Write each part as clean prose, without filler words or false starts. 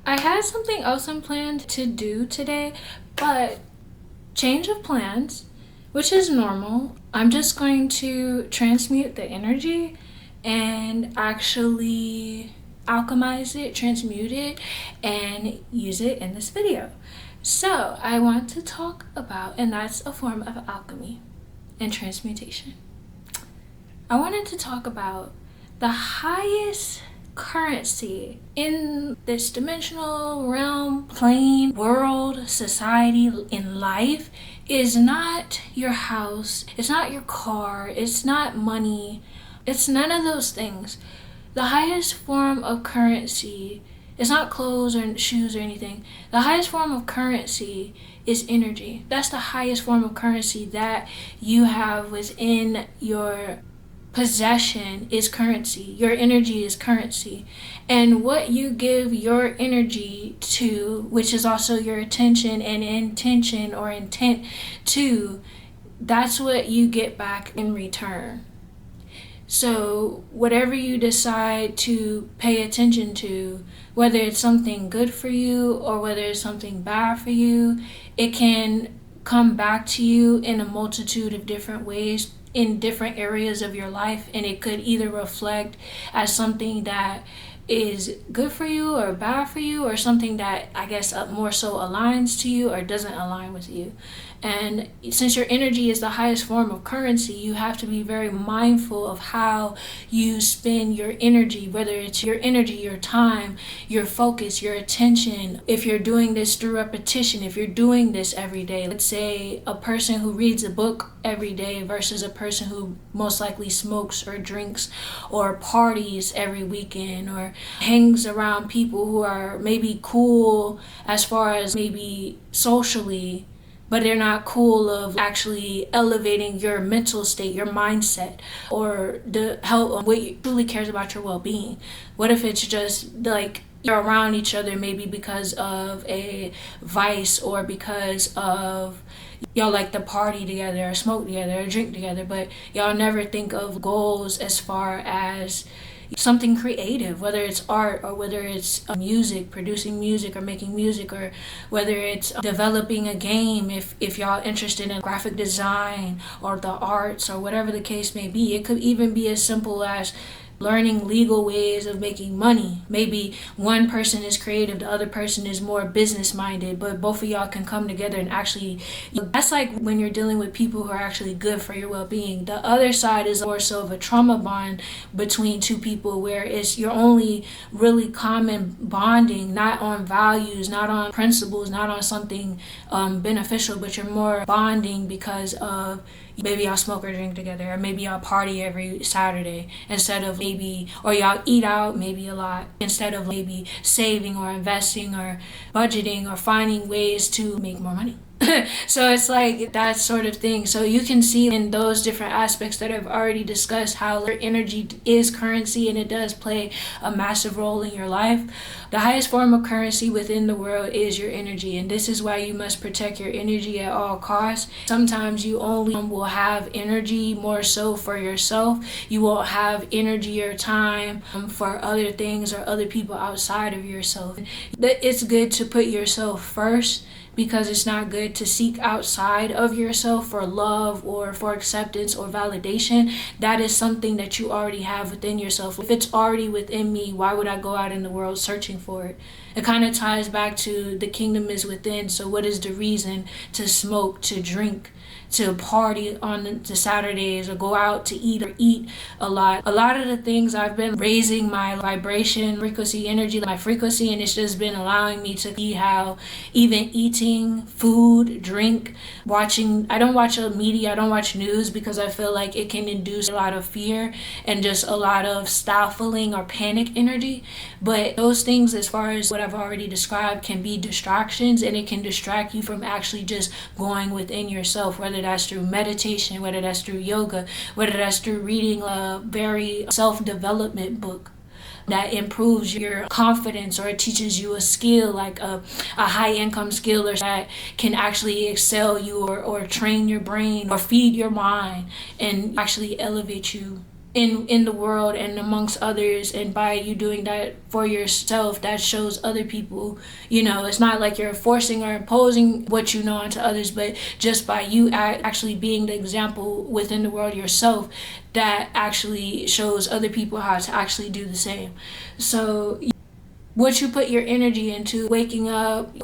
I had something else planned to do today, but change of plans, which is normal. I'm just going to transmute the energy and actually alchemize it, transmute it, and use it in this video. So, I want to talk about, and that's a form of alchemy and transmutation. I wanted to talk about the highest currency in this dimensional realm, plane, world, society, in life is not your house, it's not your car, it's not money, it's none of those things. The highest form of currency is not clothes or shoes or anything. The highest form of currency is energy. That's the highest form of currency that you have within your possession is currency. Your energy is currency. And what you give your energy to, which is also your attention and intention or intent to, that's what you get back in return. So whatever you decide to pay attention to, whether it's something good for you or whether it's something bad for you, it can come back to you in a multitude of different ways in different areas of your life, and it could either reflect as something that is good for you or bad for you, or something that I guess more so aligns to you or doesn't align with you. And since your energy is the highest form of currency, you have to be very mindful of how you spend your energy, whether it's your energy, your time, your focus, your attention. If you're doing this through repetition, if you're doing this every day, let's say a person who reads a book every day versus a person who most likely smokes or drinks or parties every weekend or hangs around people who are maybe cool as far as maybe socially, but they're not cool of actually elevating your mental state, your mindset, or the health, what truly cares about your well-being. What if it's just like you're around each other maybe because of a vice or because of y'all like to party together or smoke together or drink together, but y'all never think of goals as far as something creative, whether it's art or whether it's music, producing music or making music, or whether it's developing a game, if y'all interested in graphic design or the arts or whatever the case may be. It could even be as simple as learning legal ways of making money. Maybe one person is creative, the other person is more business minded, but both of y'all can come together and actually, that's like when you're dealing with people who are actually good for your well-being. The other side is more so of a trauma bond between two people where it's your only really common bonding, not on values, not on principles, not on something beneficial, but you're more bonding because of maybe y'all smoke or drink together, or maybe y'all party every Saturday instead of maybe, or y'all eat out maybe a lot instead of maybe saving or investing or budgeting or finding ways to make more money. So it's like that sort of thing. So you can see in those different aspects that I've already discussed how your energy is currency, and it does play a massive role in your life. The highest form of currency within the world is your energy, and this is why you must protect your energy at all costs. Sometimes you only will have energy more so for yourself. You won't have energy or time for other things or other people outside of yourself. It's good to put yourself first, because it's not good to seek outside of yourself for love or for acceptance or validation. That is something that you already have within yourself. If it's already within me, why would I go out in the world searching for it? It kind of ties back to the kingdom is within. So what is the reason to smoke, to drink, to party on the Saturdays, or go out to eat or eat a lot? A lot of the things I've been raising my vibration, frequency, energy, my frequency, and it's just been allowing me to see how even eating, food, drink, watching, I don't watch media, I don't watch news because I feel like it can induce a lot of fear and just a lot of stifling or panic energy. But those things, as far as what I've already described, can be distractions, and it can distract you from actually just going within yourself, whether that's through meditation, whether that's through yoga, whether that's through reading a very self-development book that improves your confidence, or it teaches you a skill like a high income skill, or that can actually excel you or train your brain or feed your mind and actually elevate you in the world and amongst others, and by you doing that for yourself, that shows other people, it's not like you're forcing or imposing what you know onto others, but just by you actually being the example within the world yourself, that actually shows other people how to actually do the same. So what you put your energy into, waking up,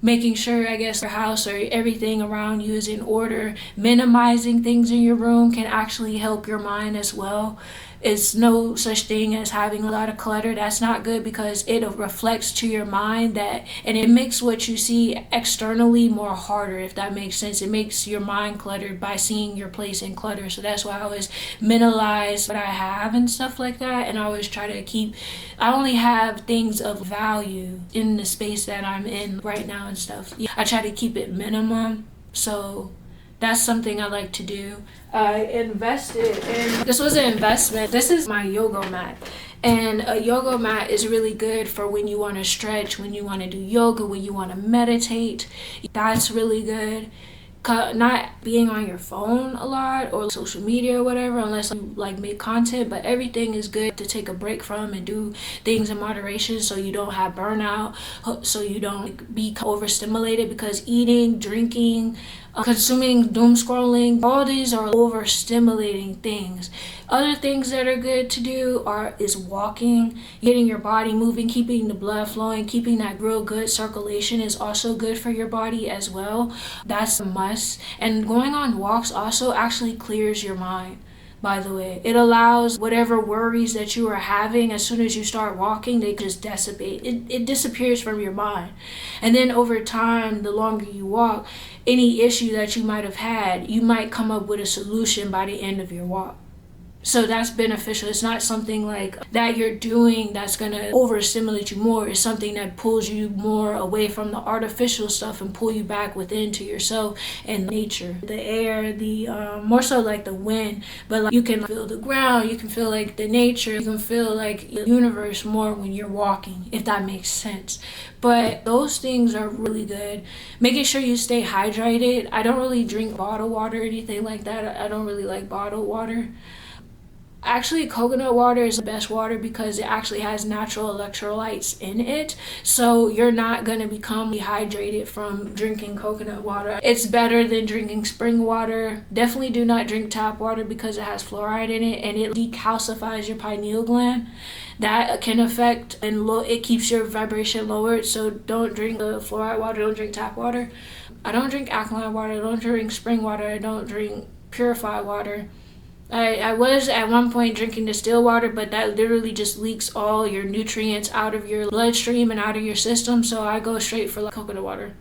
making sure, I guess, your house or everything around you is in order, minimizing things in your room can actually help your mind as well. It's no such thing as having a lot of clutter. That's not good, because it reflects to your mind and it makes what you see externally more harder, if that makes sense. It makes your mind cluttered by seeing your place in clutter. So that's why I always minimize what I have and stuff like that. And I always try to I only have things of value in the space that I'm in right now and stuff. I try to keep it minimum. So that's something I like to do. I invested in, this was an investment. This is my yoga mat. And a yoga mat is really good for when you want to stretch, when you want to do yoga, when you want to meditate. That's really good. Not being on your phone a lot or social media or whatever, unless you make content, but everything is good to take a break from and do things in moderation, so you don't have burnout, so you don't be overstimulated, because eating, drinking, consuming, doom scrolling, all these are overstimulating things. Other things that are good to do is walking, getting your body moving, keeping the blood flowing, keeping that real good circulation is also good for your body as well. That's a must. And going on walks also actually clears your mind. By the way, it allows whatever worries that you are having, as soon as you start walking, they just dissipate. It disappears from your mind. And then over time, the longer you walk, any issue that you might have had, you might come up with a solution by the end of your walk. So that's beneficial. It's not something like that you're doing that's going to overstimulate you more. It's something that pulls you more away from the artificial stuff and pull you back within to yourself and nature. The air, the more so like the wind, but you can feel the ground, you can feel like the nature, you can feel like the universe more when you're walking, if that makes sense. But those things are really good. Making sure you stay hydrated. I don't really drink bottled water or anything like that. I don't really like bottled water. Actually, coconut water is the best water because it actually has natural electrolytes in it. So you're not going to become dehydrated from drinking coconut water. It's better than drinking spring water. Definitely do not drink tap water because it has fluoride in it and it decalcifies your pineal gland. That can affect and it keeps your vibration lowered. So don't drink the fluoride water, don't drink tap water. I don't drink alkaline water, I don't drink spring water, I don't drink purified water. I was at one point drinking distilled water, but that literally just leaks all your nutrients out of your bloodstream and out of your system, so I go straight for coconut water.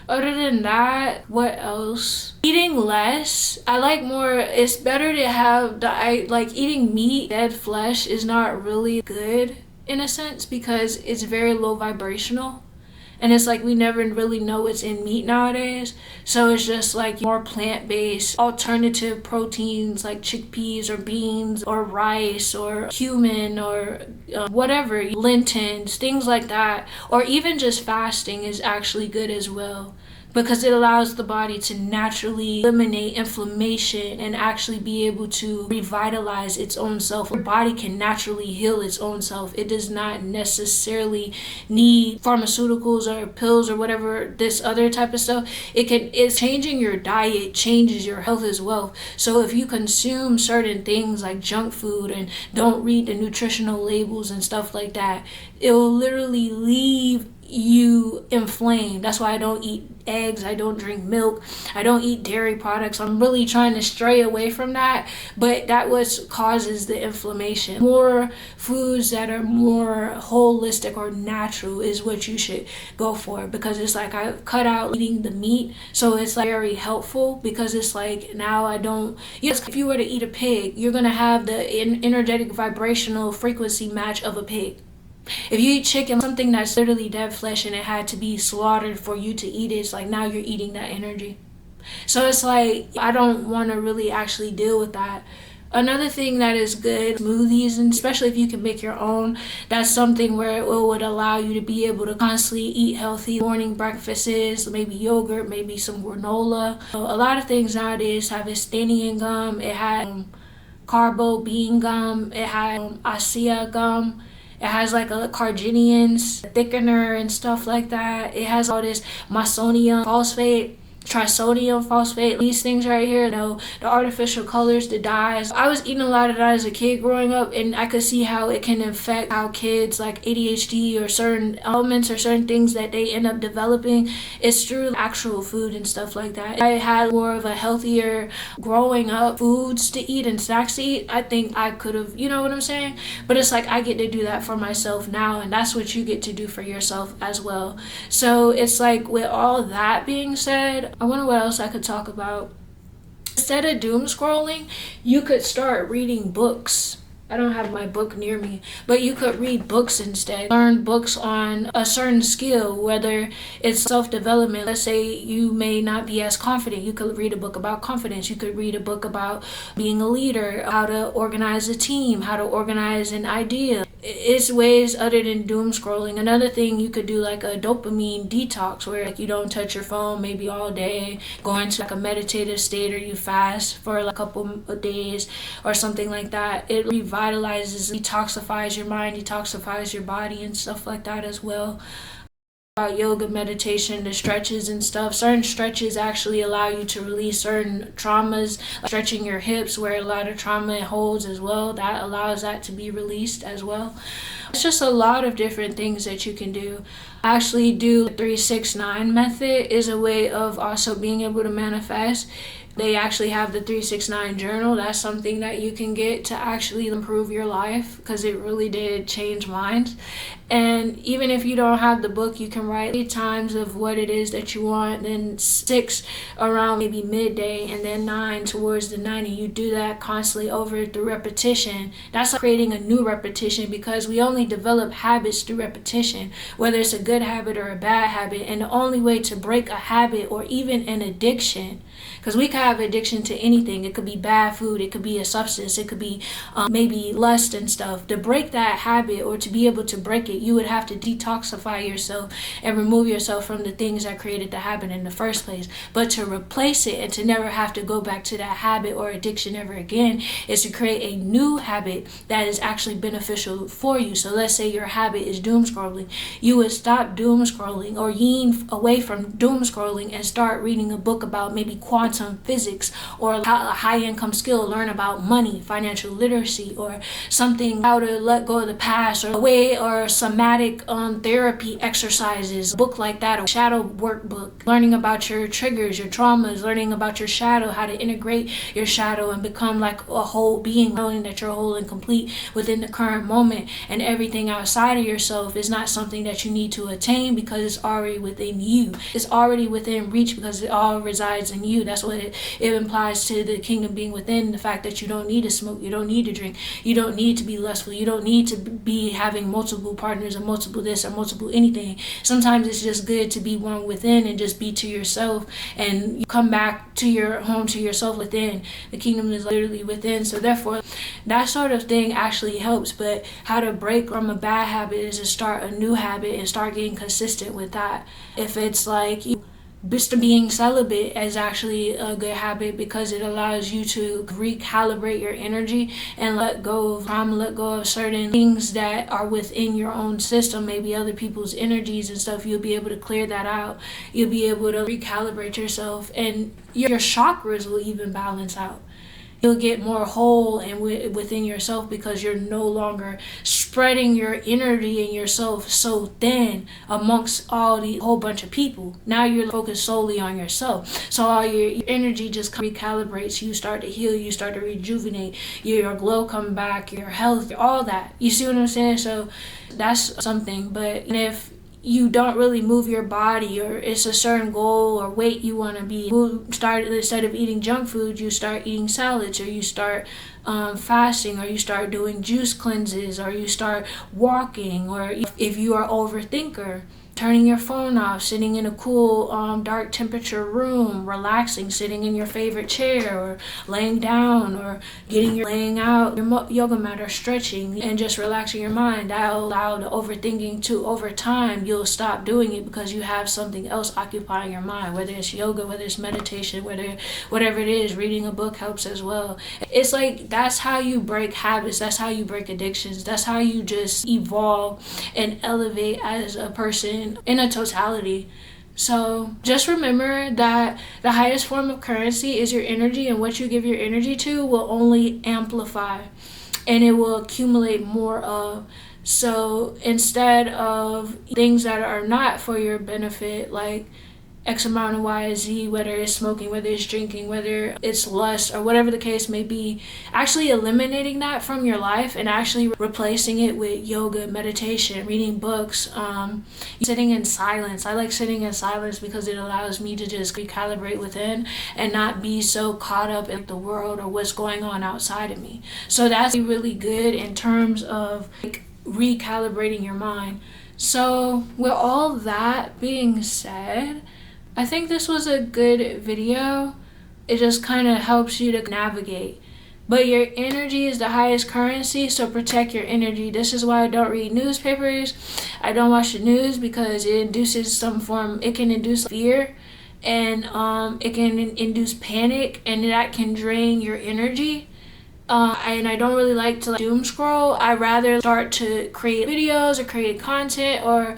Other than that, what else? Eating less. I like more, it's better to have, eating meat, dead flesh is not really good in a sense because it's very low vibrational. And it's we never really know what's in meat nowadays. So it's just more plant-based alternative proteins like chickpeas or beans or rice or cumin or whatever, lentils, things like that. Or even just fasting is actually good as well, because it allows the body to naturally eliminate inflammation and actually be able to revitalize its own self. Your body can naturally heal its own self. It does not necessarily need pharmaceuticals or pills or whatever, this other type of stuff. It's changing your diet, changes your health as well. So if you consume certain things like junk food and don't read the nutritional labels and stuff like that, it will literally leave you inflamed. That's why I don't eat eggs, I don't drink milk, I don't eat dairy products. I'm really trying to stray away from that, but that what causes the inflammation. More foods that are more holistic or natural is what you should go for, because it's I cut out eating the meat, so it's very helpful, because it's now I don't, if you were to eat a pig, you're gonna have the energetic vibrational frequency match of a pig. If you eat chicken, something that's literally dead flesh and it had to be slaughtered for you to eat it, it's now you're eating that energy. So it's I don't want to really actually deal with that. Another thing that is good, smoothies, and especially if you can make your own, that's something where it would allow you to be able to constantly eat healthy morning breakfasts, maybe yogurt, maybe some granola. A lot of things nowadays have Estanian gum. It had carbo bean gum. It has acai gum. It has like a carcinogens, thickener and stuff like that. It has all this mysonium phosphate, trisodium phosphate, these things right here, the artificial colors, the dyes. I was eating a lot of that as a kid growing up, and I could see how it can affect how kids like ADHD or certain elements or certain things that they end up developing. It's through actual food and stuff like that. I had more of a healthier growing up foods to eat and snacks to eat. I think I could have, you know what I'm saying? But it's like I get to do that for myself now, and that's what you get to do for yourself as well. So it's like, with all that being said, I wonder what else I could talk about. Instead of doom scrolling, you could start reading books. I don't have my book near me, but you could read books instead. Learn books on a certain skill, whether it's self-development. Let's say you may not be as confident. You could read a book about confidence. You could read a book about being a leader, how to organize a team, how to organize an idea. It's ways other than doom scrolling. Another thing, you could do like a dopamine detox, where like you don't touch your phone maybe all day, go into like a meditative state, or you fast for like a couple of days or something like that. It revitalizes, detoxifies your mind, detoxifies your body and stuff like that as well. About yoga, meditation, the stretches and stuff. Certain stretches actually allow you to release certain traumas, like stretching your hips where a lot of trauma holds as well. That allows that to be released as well. It's just a lot of different things that you can do. Actually do the 369 method is a way of also being able to manifest. They actually have the 369 journal. That's something that you can get to actually improve your life, because it really did change mine. And even if you don't have the book, you can write 8 times of what it is that you want, then 6 around maybe midday, and then 9 towards the night. And you do that constantly over through repetition. That's like creating a new repetition, because we only develop habits through repetition, whether it's a good habit or a bad habit. And the only way to break a habit or even an addiction, because we can have addiction to anything. It could be bad food, it could be a substance, it could be maybe lust and stuff. To break that habit, or to be able to break it, you would have to detoxify yourself and remove yourself from the things that created the habit in the first place. But to replace it and to never have to go back to that habit or addiction ever again is to create a new habit that is actually beneficial for you. So let's say your habit is doom scrolling. You would stop doom scrolling, or yearn away from doom scrolling, and start reading a book about maybe quantum physics, or a high income skill, learn about money, financial literacy, or something, how to let go of the past, or a way, or somatic therapy exercises, a book like that, or shadow workbook, learning about your triggers, your traumas, learning about your shadow, how to integrate your shadow and become like a whole being, knowing that you're whole and complete within the current moment, and everything outside of yourself is not something that you need to attain, because it's already within you. It's already within reach, because it all resides in you. That's what it implies to the kingdom being within, the fact that you don't need to smoke, you don't need to drink, you don't need to be lustful, you don't need to be having multiple partners or multiple this or multiple anything. Sometimes it's just good to be one within and just be to yourself, and you come back to your home, to yourself within. The kingdom is literally within. So therefore, that sort of thing actually helps. But how to break from a bad habit is to start a new habit and start getting consistent with that. If it's like just being celibate is actually a good habit, because it allows you to recalibrate your energy and let go of trauma, let go of certain things that are within your own system, maybe other people's energies and stuff. You'll be able to clear that out. You'll be able to recalibrate yourself, and your chakras will even balance out. You'll get more whole and within yourself, because you're no longer spreading your energy and yourself so thin amongst all the whole bunch of people. Now you're focused solely on yourself. So all your energy just recalibrates. You start to heal. You start to rejuvenate. Your glow come back. Your health, all that. You see what I'm saying? So that's something. But if you don't really move your body, or it's a certain goal or weight you want to be, instead of eating junk food, you start eating salads, or you start fasting, or you start doing juice cleanses, or you start walking, or if you are overthinker, turning your phone off, sitting in a cool, dark temperature room, relaxing, sitting in your favorite chair, or laying down, or laying out your yoga mat or stretching and just relaxing your mind. That'll allow the overthinking to, over time, you'll stop doing it because you have something else occupying your mind, whether it's yoga, whether it's meditation, whatever it is. Reading a book helps as well. It's like, that's how you break habits, that's how you break addictions, that's how you just evolve and elevate as a person in a totality. So just remember that the highest form of currency is your energy, and what you give your energy to will only amplify and it will accumulate more of. So instead of things that are not for your benefit, like X amount of Y, Z, whether it's smoking, whether it's drinking, whether it's lust, or whatever the case may be, actually eliminating that from your life and actually replacing it with yoga, meditation, reading books, sitting in silence. I like sitting in silence because it allows me to just recalibrate within and not be so caught up in the world or what's going on outside of me. So that's really good in terms of recalibrating your mind. So with all that being said, I think this was a good video. It just kind of helps you to navigate. But your energy is the highest currency, so protect your energy. This is why I don't read newspapers. I don't watch the news, because it induces it can induce fear, and it can induce panic, and that can drain your energy. And I don't really like to doom scroll. I rather start to create videos or create content or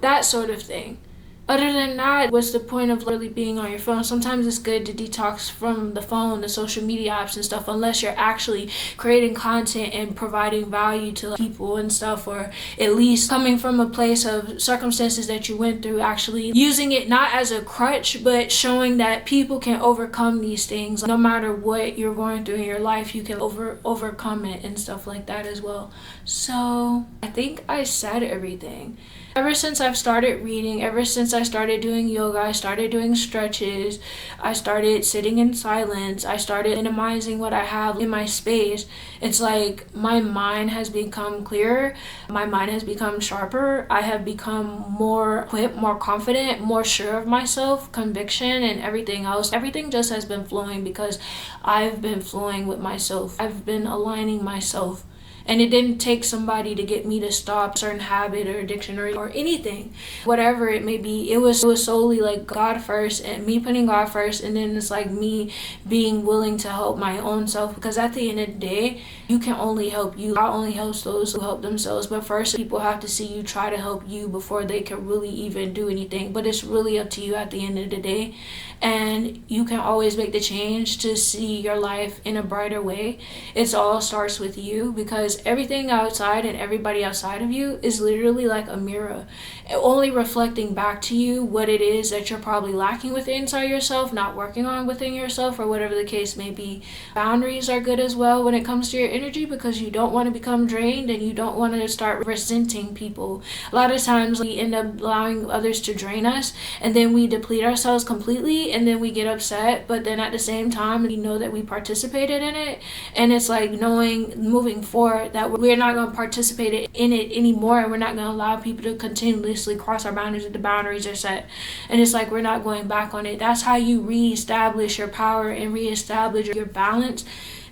that sort of thing. Other than that, what's the point of really being on your phone? Sometimes it's good to detox from the phone, the social media apps and stuff, unless you're actually creating content and providing value to people and stuff, or at least coming from a place of circumstances that you went through, actually using it not as a crutch, but showing that people can overcome these things. No matter what you're going through in your life, you can overcome it and stuff like that as well. So I think I said everything. Ever since I've started reading, ever since I started doing yoga, I started doing stretches, I started sitting in silence, I started minimizing what I have in my space, it's like my mind has become clearer, my mind has become sharper, I have become more equipped, more confident, more sure of myself, conviction, and everything else. Everything just has been flowing because I've been flowing with myself. I've been aligning myself. And it didn't take somebody to get me to stop a certain habit or addiction or anything, whatever it may be. It was solely like God first, and me putting God first, and then it's like me being willing to help my own self, because at the end of the day, you can only help you. God only helps those who help themselves. But first, people have to see you try to help you before they can really even do anything. But it's really up to you at the end of the day. And you can always make the change to see your life in a brighter way. It all starts with you, because everything outside and everybody outside of you is literally like a mirror, only reflecting back to you what it is that you're probably lacking within inside yourself, not working on within yourself, or whatever the case may be. Boundaries are good as well when it comes to your energy, because you don't want to become drained and you don't want to start resenting people. A lot of times we end up allowing others to drain us, and then we deplete ourselves completely, and then we get upset. But then at the same time, we know that we participated in it, and it's like knowing moving forward that we're not going to participate in it anymore, and we're not going to allow people to continuously cross our boundaries if the boundaries are set. And it's like we're not going back on it. That's how you reestablish your power and reestablish your balance,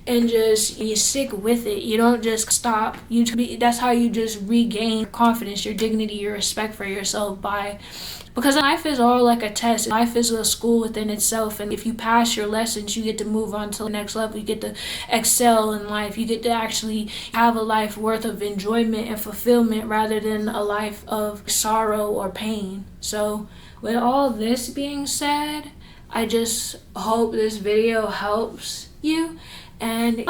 and just you stick with it. You don't just stop. That's how you just regain confidence, your dignity, your respect for yourself, because life is all like a test. Life is a school within itself, and if you pass your lessons, you get to move on to the next level. You get to excel in life. You get to actually have a life worth of enjoyment and fulfillment, rather than a life of sorrow or pain. So with all this being said, I just hope this video helps you, and